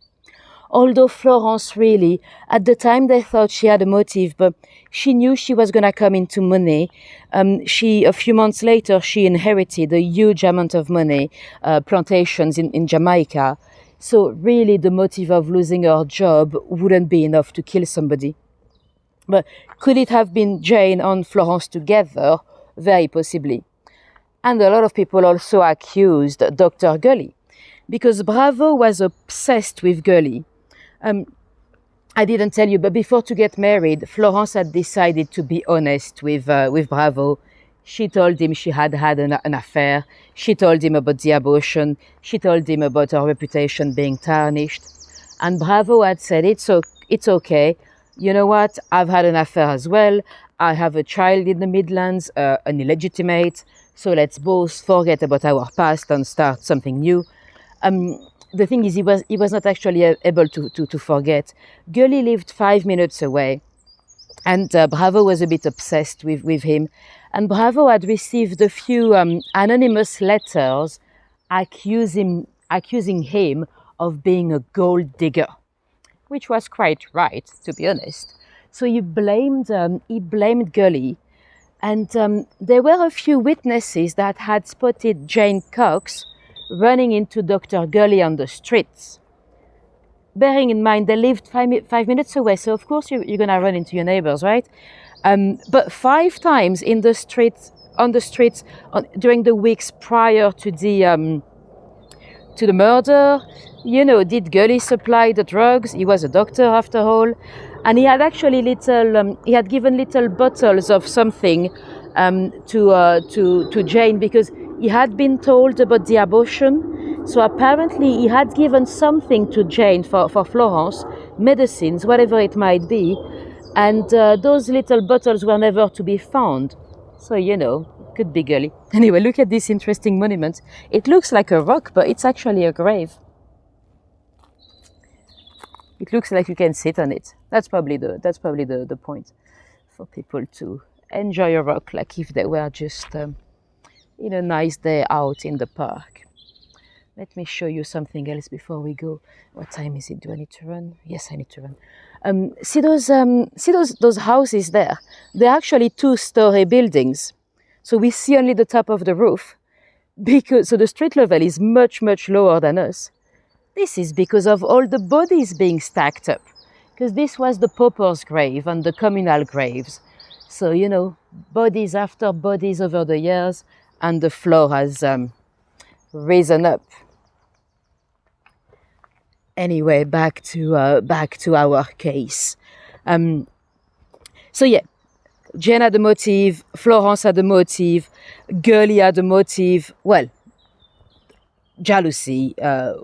Although Florence really, at the time they thought she had a motive, but she knew she was going to come into money. A few months later, she inherited a huge amount of money, plantations in Jamaica. So really the motive of losing her job wouldn't be enough to kill somebody. But could it have been Jane and Florence together? Very possibly. And a lot of people also accused Dr. Gully, because Bravo was obsessed with Gully. I didn't tell you, but before to get married, Florence had decided to be honest with Bravo. She told him she had had an affair. She told him about the abortion. She told him about her reputation being tarnished. And Bravo had said, it's okay. You know what? I've had an affair as well. I have a child in the Midlands, an illegitimate. So let's both forget about our past and start something new. The thing is, he was not actually able to forget. Gully lived 5 minutes away, and Bravo was a bit obsessed with him. And Bravo had received a few anonymous letters accusing him of being a gold digger, which was quite right, to be honest. So he blamed Gully, and there were a few witnesses that had spotted Jane Cox running into Dr. Gully on the streets. Bearing in mind they lived 5 minutes away, so of course you're gonna run into your neighbors, right? But 5 times on the streets during the weeks prior to the murder, did Gully supply the drugs? He was a doctor after all, and he had actually given little bottles of something to Jane, because he had been told about the abortion. So apparently he had given something to Jane for Florence, medicines, whatever it might be, and those little bottles were never to be found. So, could be Gully. Anyway, look at this interesting monument. It looks like a rock, but it's actually a grave. It looks like you can sit on it. That's probably the point, for people to enjoy a rock, like if they were just a nice day out in the park. Let me show you something else before we go. What time is it? Do I need to run? Yes, I need to run. See those houses there? They're actually 2-story buildings. So we see only the top of the roof, so the street level is much, much lower than us. This is because of all the bodies being stacked up, because this was the pauper's grave and the communal graves. So, bodies after bodies over the years, and the floor has risen up. Anyway, back to our case. So yeah, Jane had a motive, Florence had a motive, Gully had a motive. Well, jealousy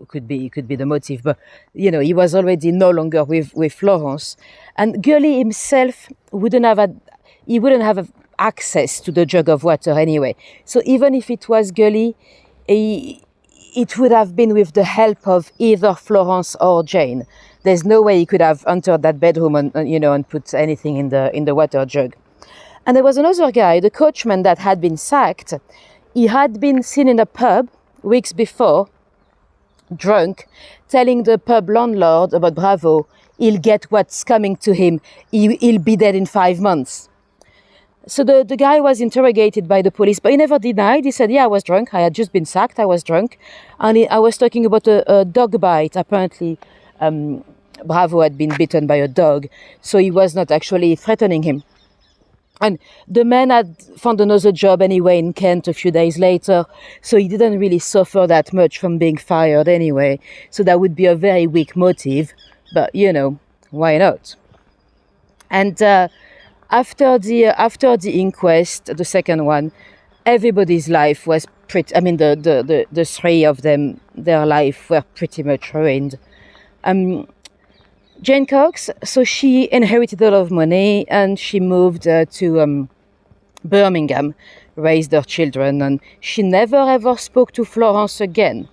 could be the motive, but he was already no longer with Florence, and Gully himself wouldn't have access to the jug of water anyway. So even if it was Gully, it would have been with the help of either Florence or Jane. There's no way he could have entered that bedroom and put anything in the water jug. And there was another guy, the coachman that had been sacked. He had been seen in a pub weeks before, drunk, telling the pub landlord about Bravo. He'll get what's coming to him. He'll be dead in 5 months. So the guy was interrogated by the police, but he never denied. He said, yeah, I was drunk. I had just been sacked. I was drunk. And I was talking about a dog bite. Apparently, Bravo had been bitten by a dog. So he was not actually threatening him. And the man had found another job anyway in Kent a few days later. So he didn't really suffer that much from being fired anyway. So that would be a very weak motive. But, why not? And after the inquest, the second one, everybody's life was the 3 of them, their life were pretty much ruined. Jane Cox, so she inherited a lot of money and she moved to Birmingham, raised her children, and she never ever spoke to Florence again.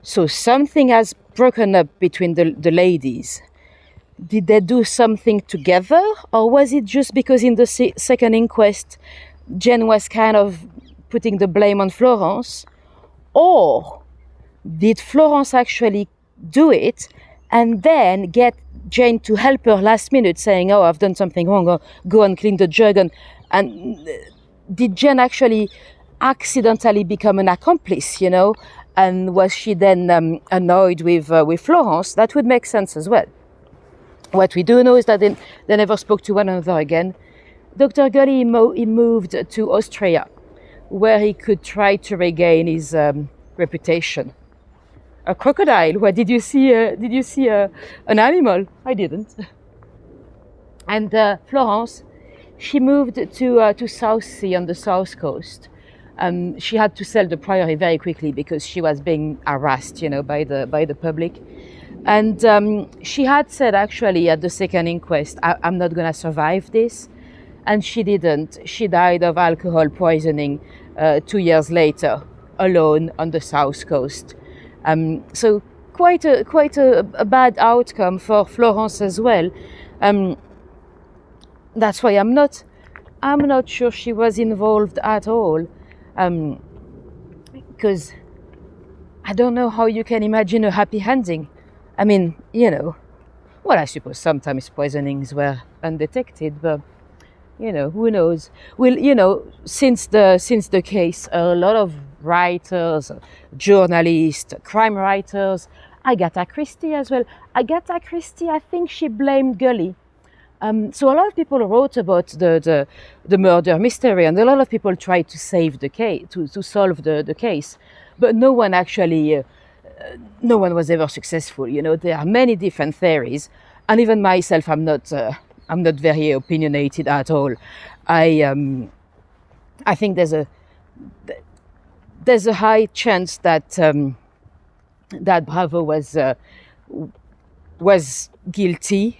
So something has broken up between the ladies. Did they do something together, or was it just because in the second inquest Jane was kind of putting the blame on Florence? Or did Florence actually do it and then get Jane to help her last minute, saying, oh, I've done something wrong, go and clean the jug? And did Jane actually accidentally become an accomplice, And was she then annoyed with Florence? That would make sense as well. What we do know is that they never spoke to one another again. Dr. Gully he moved to Austria, where he could try to regain his reputation. A crocodile? What, did you see an animal? I didn't. And Florence, she moved to Southsea on the south coast. She had to sell the priory very quickly because she was being harassed, by the public. And she had said actually at the second inquest, I'm not going to survive this. And she didn't. She died of alcohol poisoning 2 years later, alone on the south coast. So quite a bad outcome for Florence as well. That's why I'm not sure she was involved at all. Because I don't know how you can imagine a happy ending. I mean, well, I suppose sometimes poisonings were undetected, but who knows? Well, since the case, a lot of writers, journalists, crime writers, Agatha Christie as well. Agatha Christie, I think she blamed Gully. So a lot of people wrote about the murder mystery, and a lot of people tried to save the case, to solve the case, but no one actually, no one was ever successful. There are many different theories, and even myself, I'm not very opinionated at all. I think there's a high chance that that Bravo was guilty.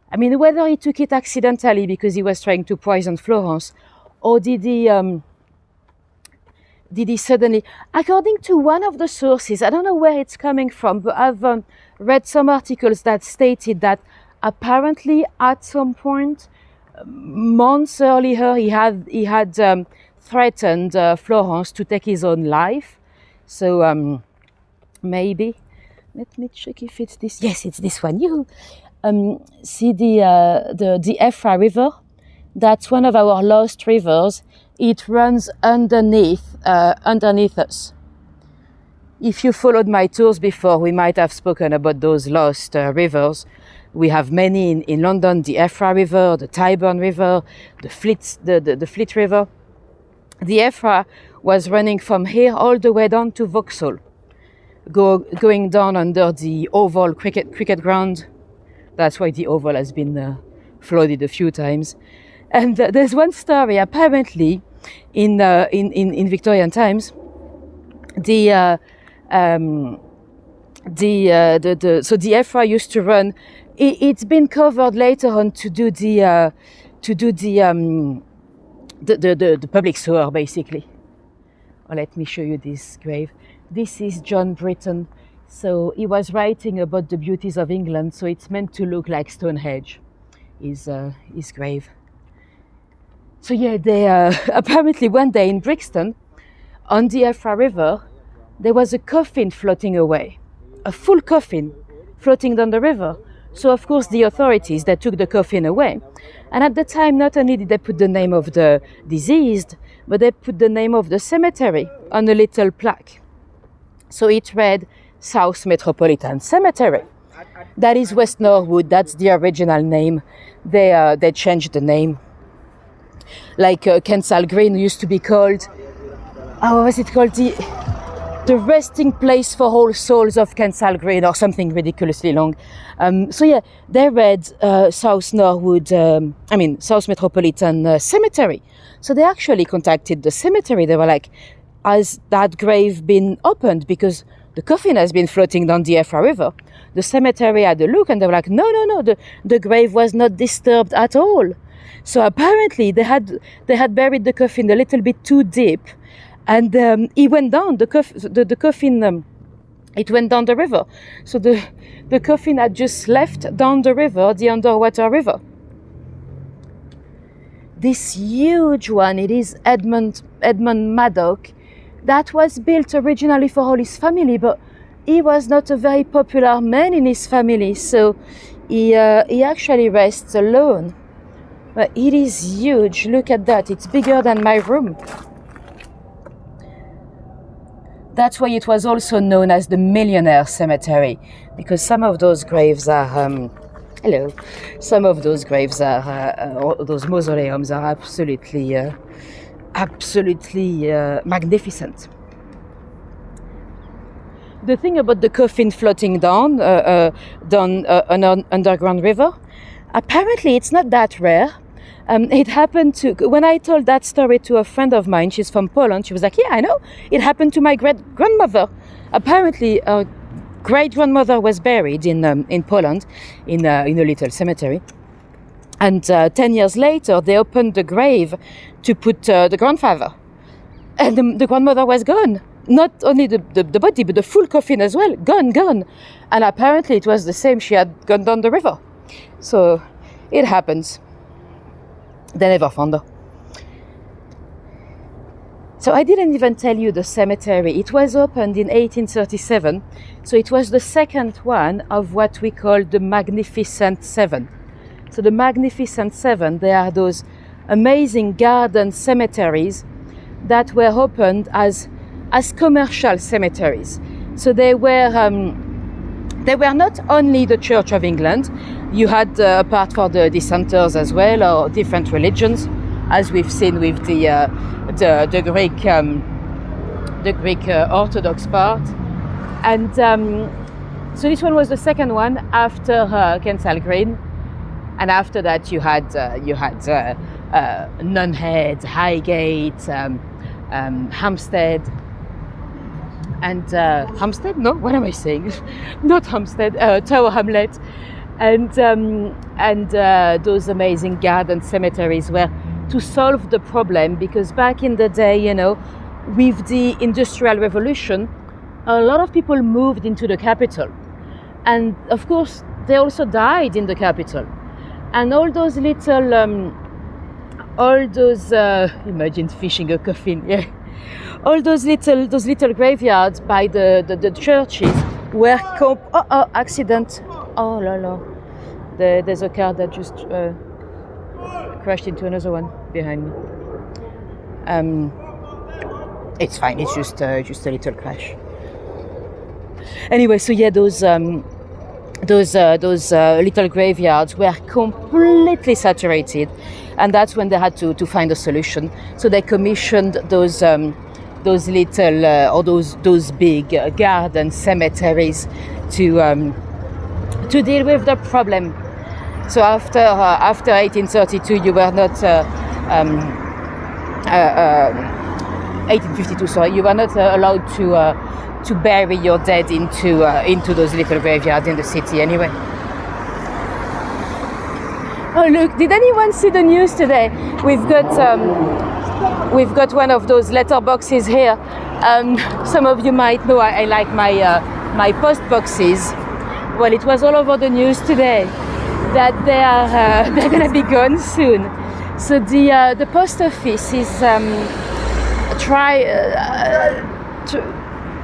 I mean, whether he took it accidentally because he was trying to poison Florence, or did he suddenly, according to one of the sources, I don't know where it's coming from, but I've read some articles that stated that apparently at some point, months earlier, he had threatened Florence to take his own life. So maybe, let me check if it's this. Yes, it's this one. See the Effra River? That's one of our lost rivers. It runs underneath us. If you followed my tours before, we might have spoken about those lost rivers. We have many in London: the Effra River, the Tyburn River, the Fleet River. The Effra was running from here all the way down to Vauxhall, going down under the Oval cricket ground. That's why the Oval has been flooded a few times. And there's one story, apparently, in Victorian times, so the Effra used to run. It's been covered later on to do the public sewer, basically. Let me show you this grave. This is John Britton. So he was writing about the beauties of England, so it's meant to look like Stonehenge, his grave. So yeah, they apparently one day in Brixton, on the Effra River, there was a coffin floating away, a full coffin floating down the river. So of course the authorities, they took the coffin away. And at the time, not only did they put the name of the deceased, but they put the name of the cemetery on a little plaque. So it read South Metropolitan Cemetery. That is West Norwood. That's the original name. They changed the name. Like Kensal Green used to be called. What was it called? The resting place for all souls of Kensal Green, or something ridiculously long. So yeah, they read South Metropolitan Cemetery. So they actually contacted the cemetery. They were like, has that grave been opened? Because the coffin has been floating down the Effra River. The cemetery had a look and they were like, no, the grave was not disturbed at all. So apparently they had buried the coffin a little bit too deep, and he went down, the coffin, it went down the river. So the coffin had just left down the river, the underwater river. This huge one, it is Edmund Maddock. That was built originally for all his family, but he was not a very popular man in his family, so he actually rests alone. But it is huge. Look at that. It's bigger than my room. That's why it was also known as the Millionaire Cemetery, because some of those graves are some of those graves are those mausoleums are absolutely absolutely magnificent. The thing about the coffin floating down an underground river, apparently it's not that rare. It happened to, when I told that story to a friend of mine, she's from Poland, she was like, yeah, I know, it happened to my great-grandmother. Apparently, great-grandmother was buried in Poland, in a little cemetery. And 10 years later, they opened the grave to put the grandfather. And the grandmother was gone. Not only the body, but the full coffin as well. Gone. And apparently it was the same. She had gone down the river. So it happens. They never found her. So I didn't even tell you the cemetery. It was opened in 1837. So it was the second one of what we call the Magnificent Seven. So the Magnificent Seven, they are those amazing garden cemeteries that were opened as commercial cemeteries. So they were not only the Church of England. You had a part for the dissenters as well, or different religions, as we've seen with the Greek Orthodox part. And so this one was the second one after Kensal Green, and after that you had Nunhead, Highgate, Hampstead. And Hampstead? No, what am I saying? Not Hampstead. Tower Hamlet, and those amazing garden cemeteries were to solve the problem, because back in the day, you know, with the Industrial Revolution, a lot of people moved into the capital, and of course they also died in the capital, and all those little, imagine fishing a coffin, yeah. All those little graveyards by the churches were accident. Oh la la! There's a car that just crashed into another one behind me. It's fine. It's just a little crash. Anyway, so yeah, those little graveyards were completely saturated, and that's when they had to find a solution. So they commissioned those little or those big garden cemeteries to deal with the problem. So after 1832, you were not 1852. Sorry, you were not allowed to bury your dead into those little graveyards in the city anyway. Oh look! Did anyone see the news today? We've got one of those letter boxes here. Some of you might know I like my post boxes. Well, it was all over the news today that they're going to be gone soon. So the post office is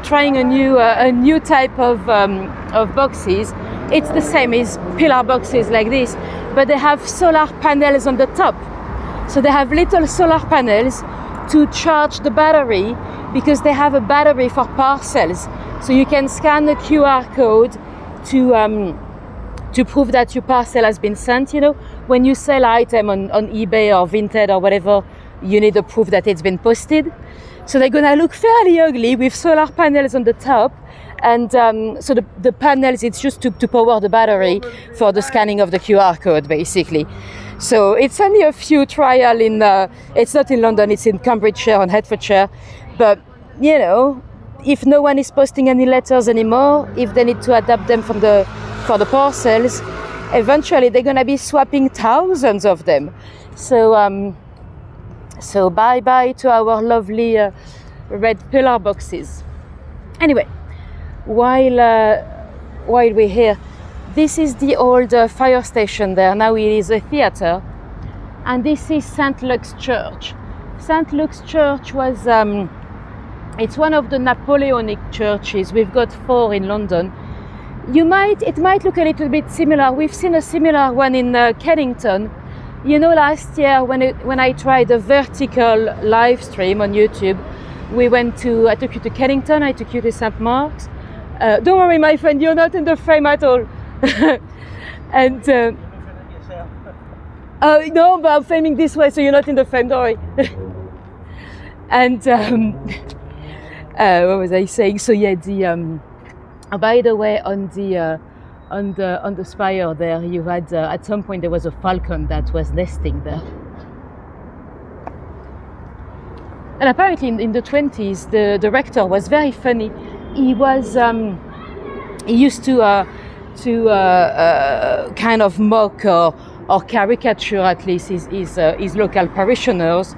trying a new type of boxes. It's the same as pillar boxes like this, but they have solar panels on the top. So they have little solar panels to charge the battery, because they have a battery for parcels. So you can scan the QR code to prove that your parcel has been sent. You know, when you sell item on eBay or Vinted or whatever, you need a proof that it's been posted. So they're gonna look fairly ugly with solar panels on the top. And so the panels, it's just to power the battery for the scanning of the QR code, basically. So it's only a few trial it's not in London, it's in Cambridgeshire and Hertfordshire. But, you know, if no one is posting any letters anymore, if they need to adapt them for the parcels, eventually they're going to be swapping thousands of them. So so bye-bye to our lovely red pillar boxes. Anyway, while we're here, this is the old fire station there. Now it is a theatre. And this is St. Luke's Church. St. Luke's Church was, it's one of the Napoleonic churches. We've got 4 in London. It might look a little bit similar. We've seen a similar one in Kennington. You know, last year when I tried a vertical live stream on YouTube, I took you to Kennington, I took you to St. Mark's. Don't worry, my friend, you're not in the frame at all. And no, but I'm filming this way, so you're not in the frame, don't worry. And what was I saying? So yeah, by the way, on the spire there, you had at some point there was a falcon that was nesting there. And apparently in the 20s, the rector was very funny. He was he used to kind of mock or caricature at least his local parishioners,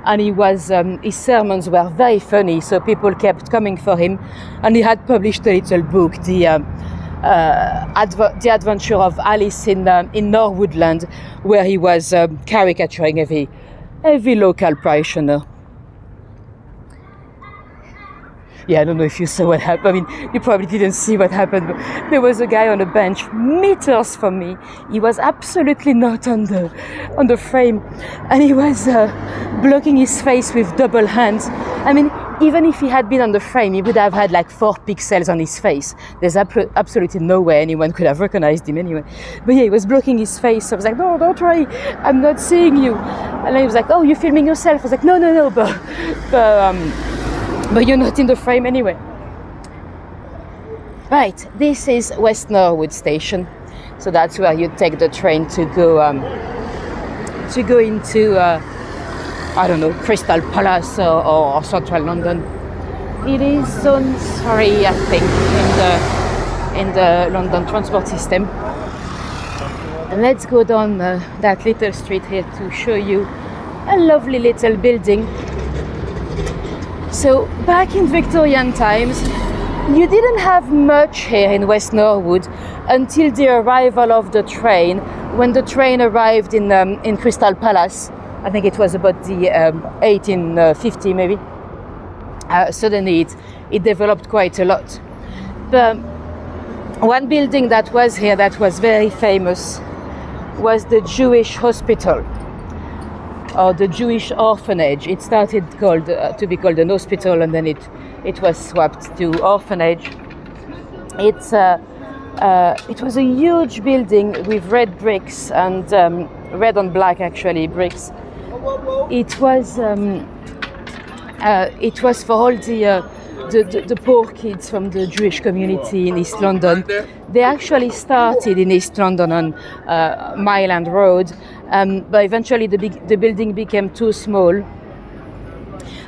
and his sermons were very funny, so people kept coming for him. And he had published a little book, the Adventure of Alice in Norwood Land, where he was caricaturing every local parishioner. Yeah, I don't know if you saw what happened. I mean, you probably didn't see what happened, but there was a guy on a bench meters from me. He was absolutely not on the frame, and he was blocking his face with double hands. I mean, even if he had been on the frame, he would have had like 4 pixels on his face. There's absolutely no way anyone could have recognized him anyway. But yeah, he was blocking his face. I was like, no, don't worry, I'm not seeing you. And then he was like, oh, you're filming yourself? I was like, no, but you're not in the frame anyway. Right, this is West Norwood Station. So that's where you take the train to go into, I don't know, Crystal Palace or Central London. It is zone 3, I think, in the London transport system. And let's go down that little street here to show you a lovely little building. So back in Victorian times, you didn't have much here in West Norwood until the arrival of the train. When the train arrived in Crystal Palace, I think it was about the 1850 maybe, suddenly it developed quite a lot. But one building that was here that was very famous was the Jewish hospital, or the Jewish orphanage. It started to be called an hospital, and then it was swapped to orphanage. It was a huge building with red bricks and red on black actually bricks. It was for all the poor kids from the Jewish community in East London. They actually started in East London on Mile End Road, but eventually the building became too small.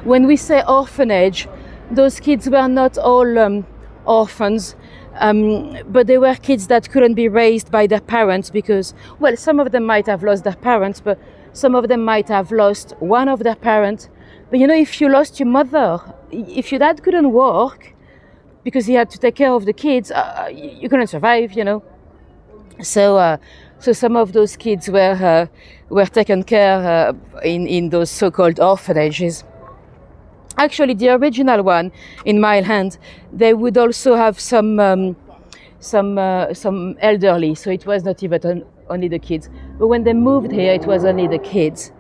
When we say orphanage, those kids were not all orphans, but they were kids that couldn't be raised by their parents because, well, some of them might have lost their parents, but some of them might have lost one of their parents. But you know, if you lost your mother, if your dad couldn't work because he had to take care of the kids, you couldn't survive, you know. So some of those kids were taken care in those so-called orphanages. Actually, the original one in Mile End, they would also have some elderly, so it was not even only the kids. But when they moved here, it was only the kids.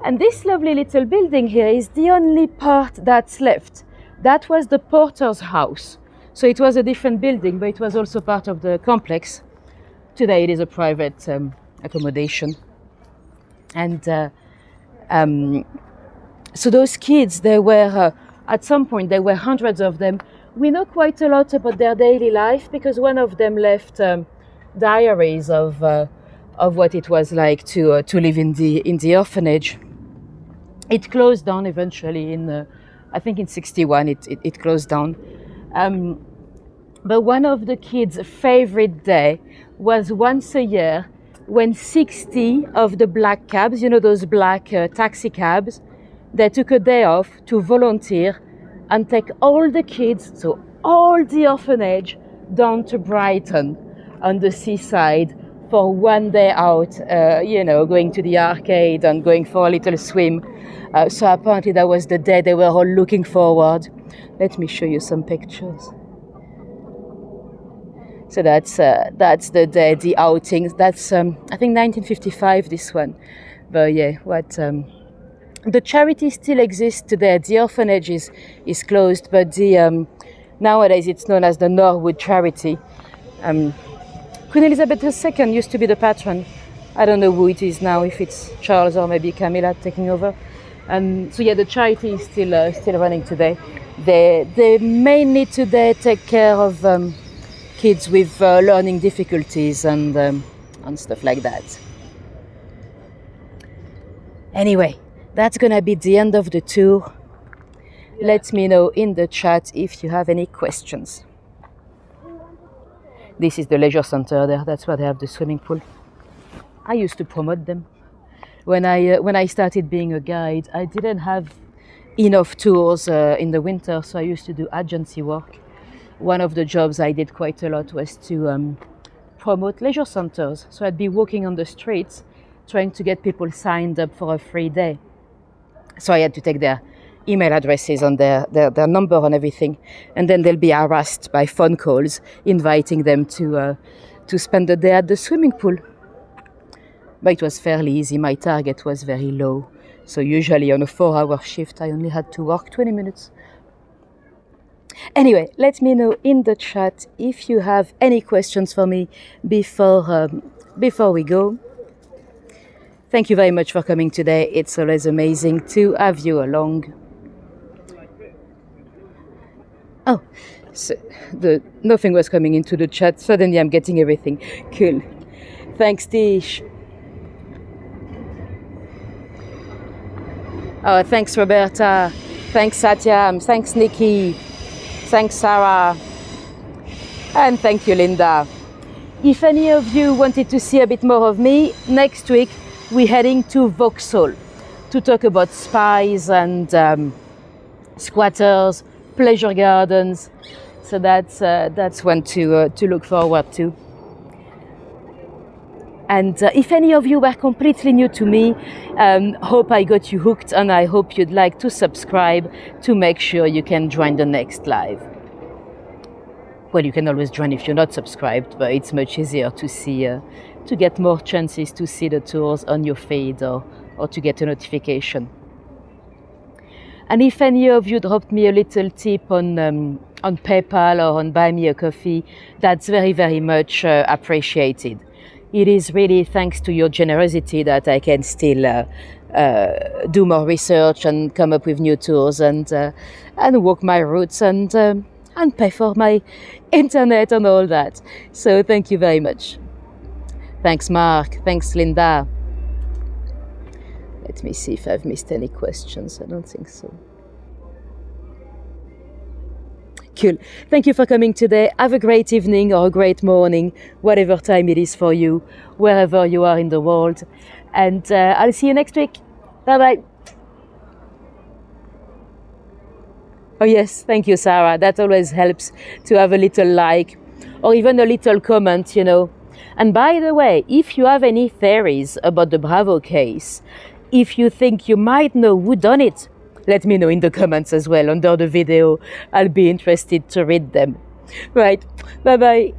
And this lovely little building here is the only part that's left. That was the porter's house. So it was a different building, but it was also part of the complex. Today it is a private accommodation. And so those kids, they were, at some point, there were hundreds of them. We know quite a lot about their daily life because one of them left diaries of what it was like to live in the orphanage. It closed down eventually I think in 61 it closed down. But one of the kids' favorite day was once a year when 60 of the black cabs, you know, those black taxi cabs, they took a day off to volunteer and take all the kids, so all the orphanage, down to Brighton on the seaside for one day out, you know, going to the arcade and going for a little swim. So apparently that was the day they were all looking forward. Let me show you some pictures. So that's the day, the outings. That's I think 1955, this one. But yeah, the charity still exists today. The orphanage is closed, but nowadays it's known as the Norwood Charity. Queen Elizabeth II used to be the patron. I don't know who it is now, if it's Charles or maybe Camilla taking over. And so yeah, the charity is still running today. They mainly today take care of kids with learning difficulties and stuff like that. Anyway, that's gonna be the end of the tour. Let me know in the chat if you have any questions. This is the leisure center there. That's where they have the swimming pool. I used to promote them. When I started being a guide, I didn't have enough tours in the winter, so I used to do agency work. One of the jobs I did quite a lot was to promote leisure centers. So I'd be walking on the streets trying to get people signed up for a free day. So I had to take their email addresses and their number and everything, and then they'll be harassed by phone calls inviting them to spend the day at the swimming pool. But it was fairly easy. My target was very low. So usually on a 4-hour shift, I only had to work 20 minutes. Anyway, let me know in the chat if you have any questions for me before we go. Thank you very much for coming today. It's always amazing to have you along. Oh, so nothing was coming into the chat. Suddenly I'm getting everything. Cool. Thanks, Tish. Oh, thanks, Roberta. Thanks, Satyam. Thanks, Nikki. Thanks, Sarah. And thank you, Linda. If any of you wanted to see a bit more of me, next week we're heading to Vauxhall to talk about spies and squatters, pleasure gardens. So that's one to look forward to. And if any of you were completely new to me, hope I got you hooked, and I hope you'd like to subscribe to make sure you can join the next live. Well, you can always join if you're not subscribed, but it's much easier to see, to get more chances to see the tours on your feed or to get a notification. And if any of you dropped me a little tip on PayPal or on Buy Me a Coffee, that's very, very much appreciated. It is really thanks to your generosity that I can still do more research and come up with new tours and walk my routes and pay for my internet and all that. So thank you very much. Thanks, Mark. Thanks, Linda. Let me see if I've missed any questions. I don't think so. Cool. Thank you for coming today. Have a great evening or a great morning, whatever time it is for you, wherever you are in the world. And I'll see you next week. Bye-bye. Oh yes, thank you, Sarah. That always helps to have a little like or even a little comment, you know. And by the way, if you have any theories about the Bravo case, if you think you might know who done it, let me know in the comments as well under the video. I'll be interested to read them. Right, bye-bye.